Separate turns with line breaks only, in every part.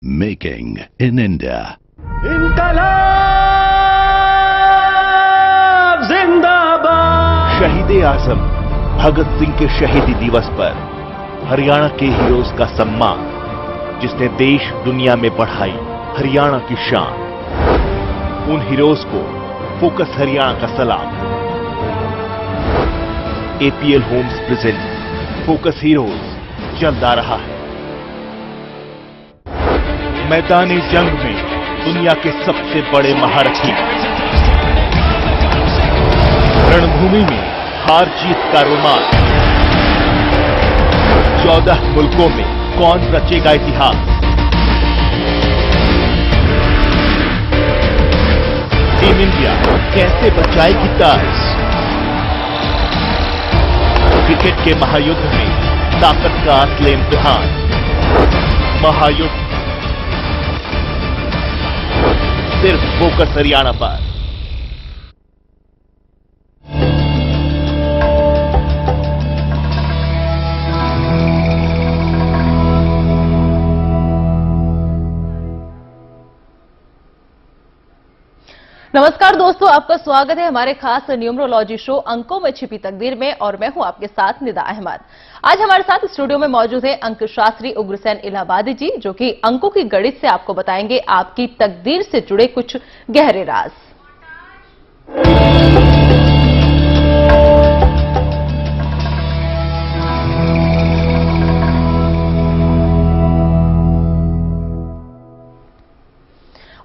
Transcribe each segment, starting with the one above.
Making in India.
इनकलाब जिंदाबाद।
शहीद आजम भगत सिंह के शहीदी दिवस पर हरियाणा के हीरोज का सम्मान, जिसने देश दुनिया में बढ़ाई हरियाणा की शान। उन हीरोज को फोकस हरियाणा का सलाम। APL homes present focus heroes जल्द आ रहा है। मैदानी जंग में दुनिया के सबसे बड़े महारथी, रणभूमि में हार जीत का रोमांच, 14 मुल्कों में कौन रचेगा इतिहास। टीम इंडिया कैसे बचाएगी ताज। क्रिकेट के महायुद्ध में ताकत का असली इम्तिहान। महायुद्ध सिर्फ फोकस हरियाणा पर।
नमस्कार दोस्तों, आपका स्वागत है हमारे खास न्यूमरोलॉजी शो अंकों में छिपी तकदीर में और मैं हूं आपके साथ निदा अहमद। आज हमारे साथ स्टूडियो में मौजूद है अंक शास्त्री उग्रसेन इलाहाबादी जी, जो कि अंकों की गणित से आपको बताएंगे आपकी तकदीर से जुड़े कुछ गहरे राज।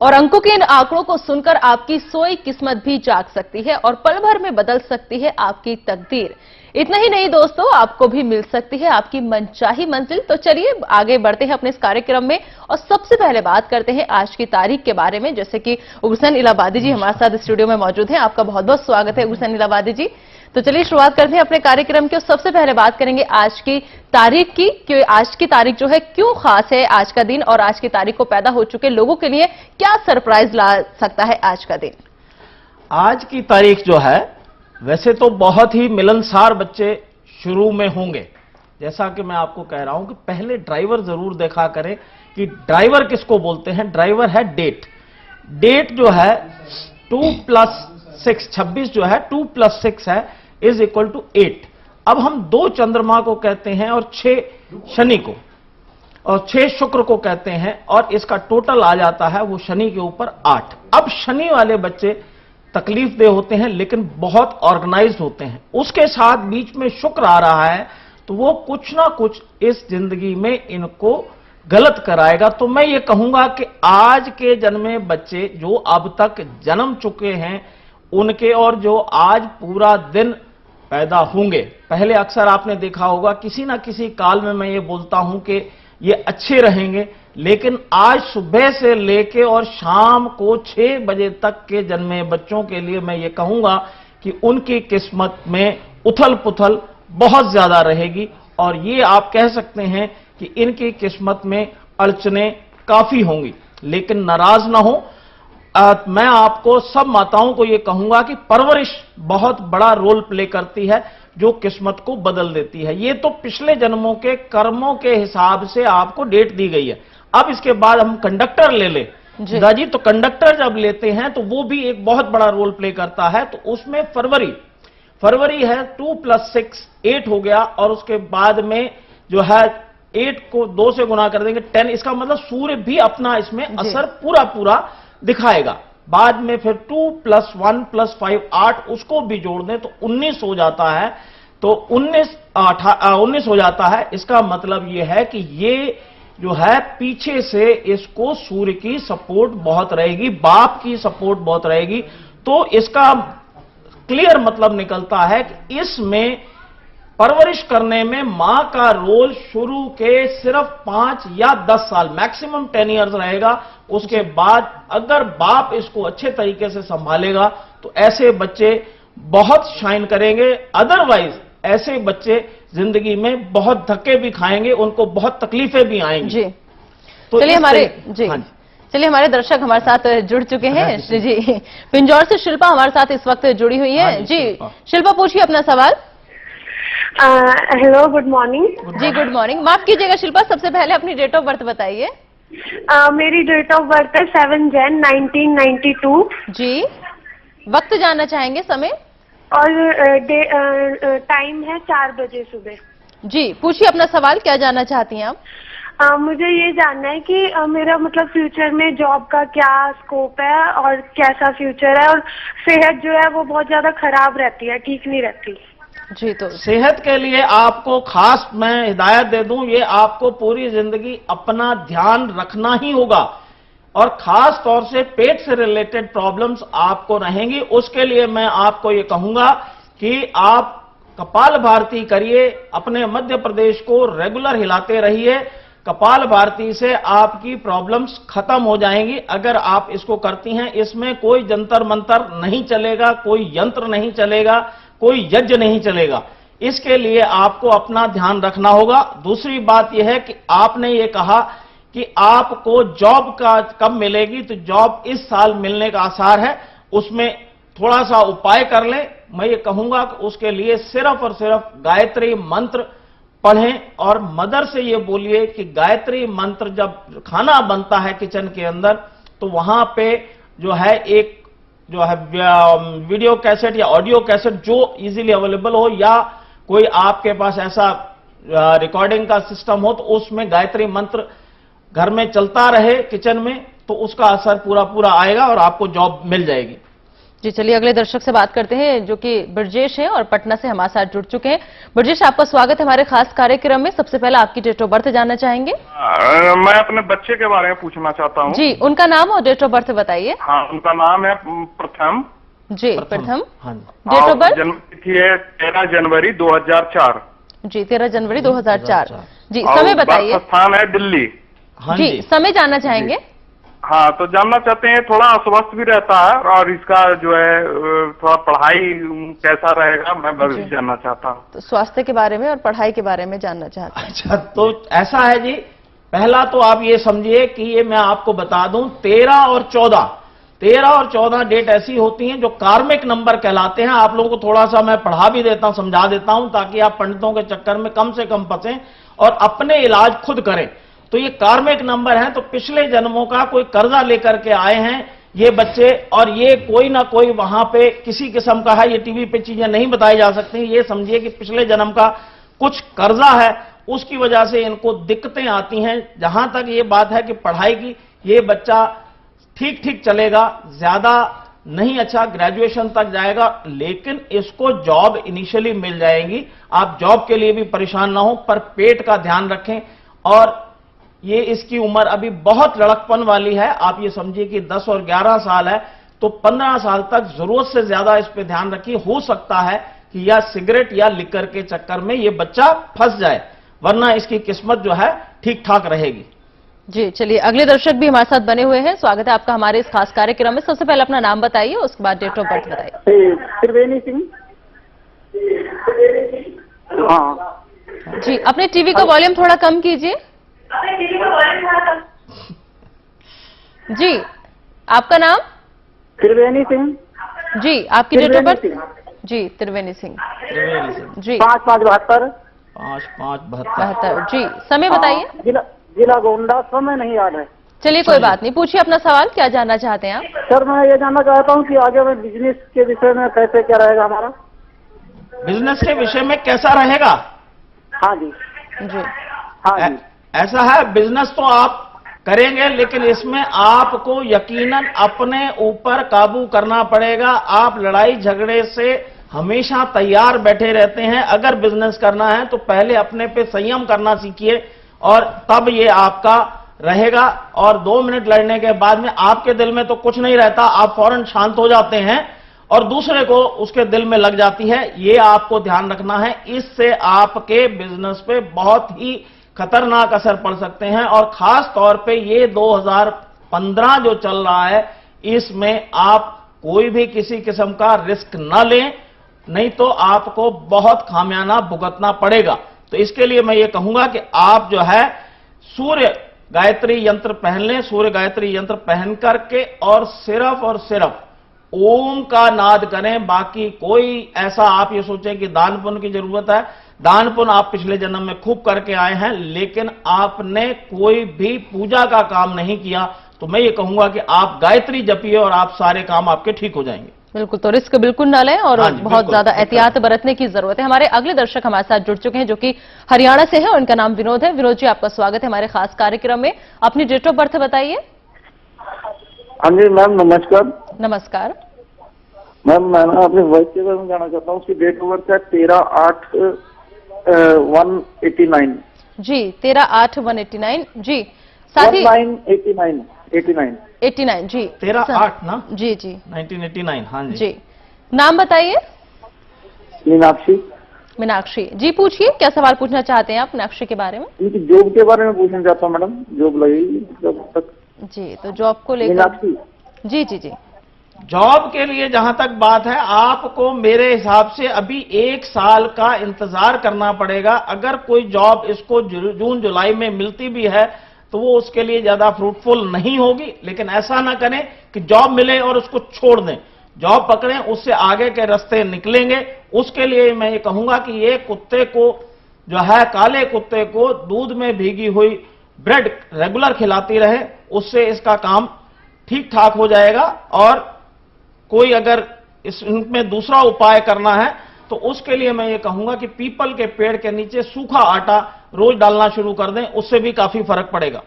और अंकों के इन आंकड़ों को सुनकर आपकी सोई किस्मत भी जाग सकती है और पल भर में बदल सकती है आपकी तकदीर। इतना ही नहीं दोस्तों, आपको भी मिल सकती है आपकी मनचाही मंजिल। तो चलिए आगे बढ़ते हैं अपने इस कार्यक्रम में और सबसे पहले बात करते हैं आज की तारीख के बारे में। जैसे कि उग्रसेन इलाहाबादी जी हमारे साथ स्टूडियो में मौजूद हैं। आपका बहुत बहुत स्वागत है उग्रसेन इलाहाबादी जी। तो चलिए शुरुआत करते हैं अपने कार्यक्रम की। सबसे पहले बात करेंगे आज की तारीख की, कि आज की तारीख जो है क्यों खास है आज का दिन, और आज की तारीख को पैदा हो चुके लोगों के लिए क्या सरप्राइज ला सकता है आज का दिन।
आज की तारीख जो है वैसे तो बहुत ही मिलनसार बच्चे शुरू में होंगे। जैसा कि मैं आपको कह रहा हूं कि पहले ड्राइवर जरूर देखा करें कि ड्राइवर किसको बोलते हैं। ड्राइवर है डेट। डेट जो है 2 + 6, 26 जो है 2 + 6 है इज इक्वल टू 8। अब हम 2 चंद्रमा को कहते हैं और 6 शनि को और 6 शुक्र को कहते हैं, और इसका टोटल आ जाता है वो शनि के ऊपर 8। अब शनि वाले बच्चे तकलीफ दे होते हैं लेकिन बहुत ऑर्गेनाइज्ड होते हैं। उसके साथ बीच में शुक्र आ रहा है तो वो कुछ ना कुछ इस जिंदगी में इनको गलत कराएगा। तो मैं ये कहूंगा कि आज के जन्मे बच्चे जो अब तक जन्म चुके हैं उनके, और जो आज पूरा दिन पैदा होंगे, पहले अक्सर आपने देखा होगा किसी ना किसी काल में मैं ये बोलता हूं कि ये अच्छे रहेंगे, लेकिन आज सुबह से लेके और शाम को 6 बजे तक के जन्मे बच्चों के लिए मैं ये कहूंगा कि उनकी किस्मत में उथल पुथल बहुत ज्यादा रहेगी। और ये आप कह सकते हैं कि इनकी किस्मत में अड़चने काफी होंगी, लेकिन नाराज ना हो। मैं आपको सब माताओं को यह कहूंगा कि परवरिश बहुत बड़ा रोल प्ले करती है जो किस्मत को बदल देती है। ये तो पिछले जन्मों के कर्मों के हिसाब से आपको डेट दी गई है। अब इसके बाद हम कंडक्टर ले ले दादाजी, तो कंडक्टर जब लेते हैं तो वो भी एक बहुत बड़ा रोल प्ले करता है। तो उसमें फरवरी है 2 + 6 8 हो गया, और उसके बाद में जो है 8 को 2 से गुना कर देंगे 10। इसका मतलब सूर्य भी अपना इसमें असर पूरा दिखाएगा। बाद में फिर 2 + 1 + 5 8, उसको भी जोड़ दें तो 19 हो जाता है। तो 19 हो जाता है। इसका मतलब यह है कि ये जो है पीछे से इसको सूर्य की सपोर्ट बहुत रहेगी, बाप की सपोर्ट बहुत रहेगी। तो इसका क्लियर मतलब निकलता है कि इसमें परवरिश करने में मां का रोल शुरू के सिर्फ 5 या 10 साल, मैक्सिमम 10 इयर्स रहेगा। उसके बाद अगर बाप इसको अच्छे तरीके से संभालेगा तो ऐसे बच्चे बहुत शाइन करेंगे। अदरवाइज ऐसे बच्चे जिंदगी में बहुत धक्के भी खाएंगे, उनको बहुत तकलीफें भी आएंगी जी।
तो चलिए हमारे दर्शक हमारे साथ जुड़ चुके हैं जी। पिंजौर से शिल्पा हमारे साथ इस वक्त जुड़ी हुई है जी। शिल्पा पूछिए अपना सवाल।
Hello, good morning
ji. Good morning. माफ कीजिएगा शिल्पा, सबसे पहले अपनी डेट ऑफ बर्थ बताइए।
मेरी डेट ऑफ बर्थ है 7 जन 1992
जी, वक्त जानना चाहेंगे, समय?
और टाइम है 4 बजे सुबह।
जी, पूछिए अपना सवाल, क्या जानना चाहती हैं आप?
मुझे ये जानना है कि मेरा मतलब फ्यूचर में जॉब का क्या स्कोप है और कैसा फ्यूचर है, और सेहत जो है वो बहुत ज्यादा खराब रहती है, ठीक नहीं रहती।
जी, तो
सेहत के लिए आपको खास मैं हिदायत दे दूं, ये आपको पूरी जिंदगी अपना ध्यान रखना ही होगा, और खास तौर से पेट से रिलेटेड प्रॉब्लम्स आपको रहेंगी। उसके लिए मैं आपको ये कहूंगा कि आप कपाल भारती करिए, अपने मध्य प्रदेश को रेगुलर हिलाते रहिए। कपाल भारती से आपकी प्रॉब्लम्स खत्म हो जाएंगी अगर आप इसको करती हैं। इसमें कोई जंतर मंतर नहीं चलेगा, कोई यंत्र नहीं चलेगा, कोई यज्ञ नहीं चलेगा। इसके लिए आपको अपना ध्यान रखना होगा। दूसरी बात यह है कि आपने ये कहा कि आपको जॉब का कब मिलेगी, तो जॉब इस साल मिलने का आसार है, उसमें थोड़ा सा उपाय कर लें। मैं ये कहूंगा कि उसके लिए सिर्फ और सिर्फ गायत्री मंत्र पढ़ें, और मदर से ये बोलिए कि गायत्री मंत्र जब खाना बनता है किचन के अंदर, तो वहां पे जो है एक जो है वीडियो कैसेट या ऑडियो कैसेट जो इजीली अवेलेबल हो, या कोई आपके पास ऐसा रिकॉर्डिंग का सिस्टम हो, तो उसमें गायत्री मंत्र घर में चलता रहे किचन में, तो उसका असर पूरा पूरा आएगा और आपको जॉब मिल जाएगी।
जी, चलिए अगले दर्शक से बात करते हैं, जो कि ब्रजेश हैं और पटना से हमारे साथ जुड़ चुके हैं। ब्रजेश, आपका स्वागत है हमारे खास कार्यक्रम में। सबसे पहले आपकी डेट ऑफ बर्थ जानना चाहेंगे।
मैं अपने बच्चे के बारे में पूछना चाहता हूँ।
जी, उनका नाम और डेट ऑफ बर्थ बताइए।
हाँ, उनका नाम है प्रथम।
जी, प्रथम।
हाँ,
डेट ऑफ बर्थ?
जन्म तिथि है 13 जनवरी 2004।
जी, 13 जनवरी 2004। जी, समय बताइए।
स्थान है दिल्ली।
हाँ
जी, समय जानना चाहेंगे।
हाँ, तो जानना चाहते हैं, थोड़ा अस्वस्थ भी रहता है, और इसका जो है थोड़ा पढ़ाई कैसा रहेगा, मैं भविष्य जानना चाहता हूँ।
तो स्वास्थ्य के बारे में और पढ़ाई के बारे में जानना चाहते हैं।
अच्छा, तो ऐसा है जी, पहला तो आप ये समझिए कि ये मैं आपको बता दूं, 13 और 14 डेट ऐसी होती हैं जो कार्मिक नंबर कहलाते हैं। आप लोगों को थोड़ा सा मैं पढ़ा भी देता हूं, समझा देता हूं, ताकि आप पंडितों के चक्कर में कम से कम फंसें और अपने इलाज खुद करें। तो ये कार्मिक नंबर है, तो पिछले जन्मों का कोई कर्जा लेकर के आए हैं ये बच्चे, और ये कोई ना कोई वहां पे किसी किस्म का है, ये टीवी पे चीजें नहीं बताई जा सकती। ये समझिए कि पिछले जन्म का कुछ कर्जा है, उसकी वजह से इनको दिक्कतें आती हैं। जहां तक ये बात है कि पढ़ाई की, ये बच्चा ठीक ठीक चलेगा, ज्यादा नहीं अच्छा, ग्रेजुएशन तक जाएगा, लेकिन इसको जॉब इनिशियली मिल जाएगी। आप जॉब के लिए भी परेशान ना हो, पर पेट का ध्यान रखें। और ये इसकी उम्र अभी बहुत लड़कपन वाली है, आप ये समझिए कि 10 और 11 साल है, तो 15 साल तक जरूरत से ज्यादा इस पे ध्यान रखिए। हो सकता है कि या सिगरेट या लिकर के चक्कर में ये बच्चा फंस जाए, वरना इसकी किस्मत जो है ठीक ठाक रहेगी।
जी, चलिए अगले दर्शक भी हमारे साथ बने हुए हैं। स्वागत है आपका हमारे इस खास कार्यक्रम में। सबसे पहले अपना नाम बताइए, उसके बाद डेट ऑफ बर्थ बताइए।
त्रिवेणी सिंह। हाँ
जी, अपने टीवी का वॉल्यूम थोड़ा कम कीजिए। जी, आपका नाम?
त्रिवेणी सिंह।
जी, आपकी डेट ऑफ बर्थ? जी, त्रिवेणी सिंह। जी,
5572।
5572।
जी, समय बताइए।
जिला गोंडा, समय नहीं याद है।
चलिए कोई बात नहीं, पूछिए अपना सवाल, क्या जानना चाहते हैं आप?
सर, मैं ये जानना चाहता हूँ कि आगे में बिजनेस के विषय में कैसे क्या रहेगा हमारा।
बिजनेस के विषय में कैसा रहेगा?
हाँ जी।
जी,
हाँ जी।
ऐसा है, बिजनेस तो आप करेंगे, लेकिन इसमें आपको यकीनन अपने ऊपर काबू करना पड़ेगा। आप लड़ाई झगड़े से हमेशा तैयार बैठे रहते हैं। अगर बिजनेस करना है तो पहले अपने पे संयम करना सीखिए, और तब ये आपका रहेगा। और 2 मिनट लड़ने के बाद में आपके दिल में तो कुछ नहीं रहता, आप फौरन शांत हो जाते हैं और दूसरे को उसके दिल में लग जाती है। ये आपको ध्यान रखना है, इससे आपके बिजनेस पे बहुत ही खतरनाक असर पड़ सकते हैं। और खास तौर पे ये 2015 जो चल रहा है, इसमें आप कोई भी किसी किस्म का रिस्क न लें, नहीं तो आपको बहुत खामियाना भुगतना पड़ेगा। तो इसके लिए मैं ये कहूंगा कि आप जो है सूर्य गायत्री यंत्र पहन लें। सूर्य गायत्री यंत्र पहन करके और सिर्फ ओम का नाद करें। बाकी कोई ऐसा आप ये सोचें कि दान पुण्य की जरूरत है, दान पुण्य आप पिछले जन्म में खूब करके आए हैं, लेकिन आपने कोई भी पूजा का काम नहीं किया, तो मैं ये कहूंगा कि आप गायत्री जपिए और आप सारे काम आपके ठीक हो जाएंगे।
बिल्कुल, तो रिस्क बिल्कुल न लें और
हाँ जी,
बहुत ज्यादा एहतियात बरतने की जरूरत है। हमारे अगले दर्शक हमारे साथ जुड़ चुके हैं जो कि हरियाणा से हैं और उनका नाम विनोद है। विनोद जी, आपका स्वागत है हमारे खास कार्यक्रम में। अपनी डेट ऑफ बर्थ बताइए।
हाँ जी मैम, नमस्कार।
नमस्कार
मैम, मैं ना अपने वाइफ के बारे में जानना चाहता हूँ। उसकी डेट ऑफ बर्थ है 13/8/189।
जी, 13/8/189 जी। साथ ही
89
जी
13/8 ना
जी जी
1989। हाँ जी।
जी, नाम बताइए।
मीनाक्षी।
मीनाक्षी जी, पूछिए क्या सवाल पूछना चाहते हैं आप मीनाक्षी के बारे में।
उनकी जॉब के बारे में पूछना चाहता हूँ मैडम, जॉब लगेगी जब तक।
जी, तो जॉब को लेकर
मीनाक्षी।
जी जी जी
जॉब के लिए जहां तक बात है, आपको मेरे हिसाब से अभी 1 साल का इंतजार करना पड़ेगा। अगर कोई जॉब इसको जून जुलाई में मिलती भी है तो वो उसके लिए ज्यादा फ्रूटफुल नहीं होगी, लेकिन ऐसा ना करें कि जॉब मिले और उसको छोड़ दें। जॉब पकड़ें, उससे आगे के रास्ते निकलेंगे। उसके लिए मैं ये कहूंगा कि ये कुत्ते को जो है, काले कुत्ते को दूध में भीगी हुई ब्रेड रेगुलर खिलाती रहे, उससे इसका काम ठीक ठाक हो जाएगा। और कोई अगर इसमें दूसरा उपाय करना है तो उसके लिए मैं ये कहूंगा कि पीपल के पेड़ के नीचे सूखा आटा रोज डालना शुरू कर दें, उससे भी काफी फर्क पड़ेगा।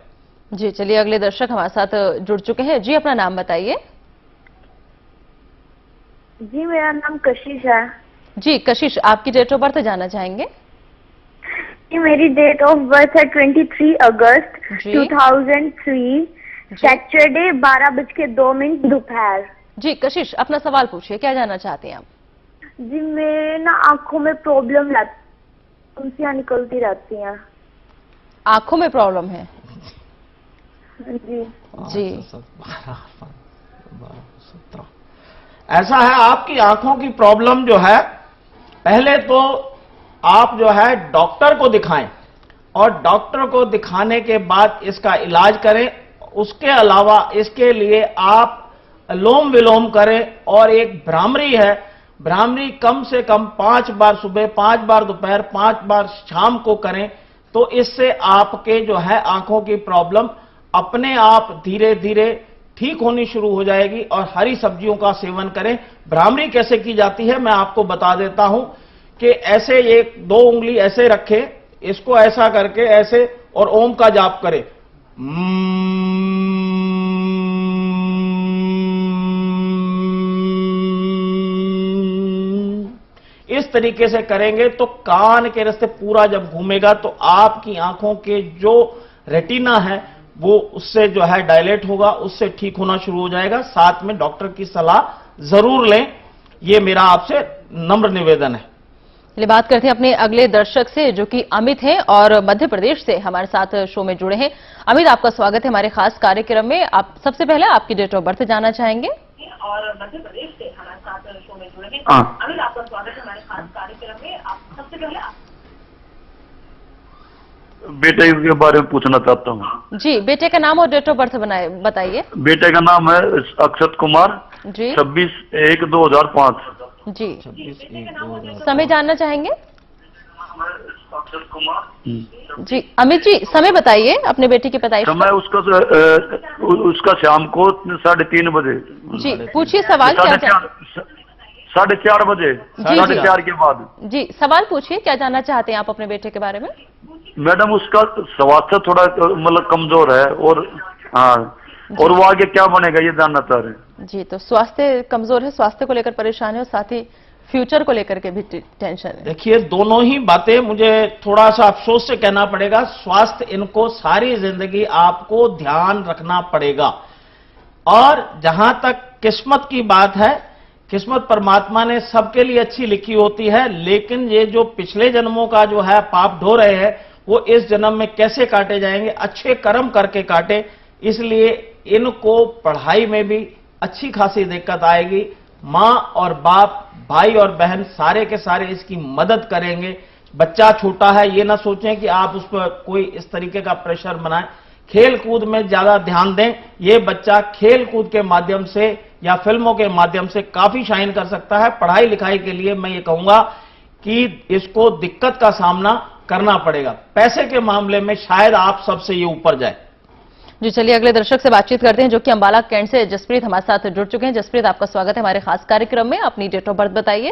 जी, चलिए अगले दर्शक हमारे साथ जुड़ चुके हैं। जी, अपना नाम बताइए।
जी, मेरा नाम कशिश है।
जी कशिश, आपकी डेट ऑफ बर्थ जानना चाहेंगे।
जी, मेरी डेट ऑफ बर्थ है 23 अगस्त
जी।
2003, सैटरडे 12:02 दोपहर।
जी कशिश, अपना सवाल पूछिए, क्या जानना चाहते हैं आप।
जी, मेरे ना आंखों में प्रॉब्लम रहती, उनसे निकलती रहती हैं।
आंखों में प्रॉब्लम है।
जी
जी,
17 ऐसा है, आपकी आंखों की प्रॉब्लम जो है, पहले तो आप जो है डॉक्टर को दिखाएं और डॉक्टर को दिखाने के बाद इसका इलाज करें। उसके अलावा इसके लिए आप अनुलोम विलोम करें और एक भ्रामरी है, भ्रामरी कम से कम 5 बार सुबह, 5 बार दोपहर, 5 बार शाम को करें, तो इससे आपके जो है आंखों की प्रॉब्लम अपने आप धीरे धीरे ठीक होनी शुरू हो जाएगी। और हरी सब्जियों का सेवन करें। भ्रामरी कैसे की जाती है मैं आपको बता देता हूं कि ऐसे 1-2 उंगली ऐसे रखें, इसको ऐसा करके ऐसे, और ओम का जाप करें। इस तरीके से करेंगे तो कान के रास्ते पूरा जब घूमेगा तो आपकी आंखों के जो रेटिना है वो उससे जो है डायलेट होगा, उससे ठीक होना शुरू हो जाएगा। साथ में डॉक्टर की सलाह जरूर लें, ये मेरा आपसे नम्र निवेदन है।
चलिए बात करते हैं अपने अगले दर्शक से जो कि अमित हैं और मध्य प्रदेश से हमारे साथ शो में जुड़े हैं। अमित, आपका स्वागत है हमारे खास कार्यक्रम में। आप सबसे पहले आपकी डेट ऑफ बर्थ जानना चाहेंगे।
और मध्य प्रदेश से हमारे साथ शो में जुड़े हैं। अमित, आपका स्वागत है हमारे खास कार्यक्रम में। आप सबसे पहले
बेटे के बारे में पूछना चाहता हूँ।
जी, बेटे का नाम और डेट ऑफ बर्थ बताइए।
बेटे का नाम है अक्षत कुमार
जी।
26/1/2005
जी। समय जानना चाहेंगे।
अक्षत कुमार
जी अमित जी, समय बताइए अपने बेटे की पैदाइश।
समय उसका शाम को 3:30 बजे।
जी, पूछिए सवाल। क्या
4:30 बजे, 4:30 के बाद।
जी, सवाल पूछिए, क्या जानना चाहते हैं आप अपने बेटे के बारे में।
मैडम, उसका स्वास्थ्य थोड़ा मतलब कमजोर है, और हाँ, और वो आगे क्या बनेगा ये जानना चाह रहे हैं।
जी, तो स्वास्थ्य कमजोर है, स्वास्थ्य को लेकर परेशान है और साथ ही फ्यूचर को लेकर के भी टेंशन है।
देखिए, दोनों ही बातें मुझे थोड़ा सा अफसोस से कहना पड़ेगा। स्वास्थ्य इनको सारी जिंदगी आपको ध्यान रखना पड़ेगा। और जहां तक किस्मत की बात है, किस्मत परमात्मा ने सबके लिए अच्छी लिखी होती है, लेकिन ये जो पिछले जन्मों का जो है पाप ढो रहे हैं वो इस जन्म में कैसे काटे जाएंगे, अच्छे कर्म करके काटे। इसलिए इनको पढ़ाई में भी अच्छी खासी दिक्कत आएगी। मां और बाप, भाई और बहन सारे के सारे इसकी मदद करेंगे। बच्चा छोटा है, ये ना सोचें कि आप उस पर कोई इस तरीके का प्रेशर बनाएं। खेल कूद में ज्यादा ध्यान दें। ये बच्चा खेल कूद के माध्यम से या फिल्मों के माध्यम से काफी शाइन कर सकता है। पढ़ाई लिखाई के लिए मैं ये कहूंगा कि इसको दिक्कत का सामना करना पड़ेगा। पैसे के मामले में शायद आप सबसे ये ऊपर जाए।
जी चलिए अगले दर्शक से बातचीत करते हैं, जो कि अंबाला कैंट से जसप्रीत हमारे साथ जुड़ चुके हैं। जसप्रीत, आपका स्वागत है हमारे खास कार्यक्रम में। अपनी डेट ऑफ बर्थ बताइए।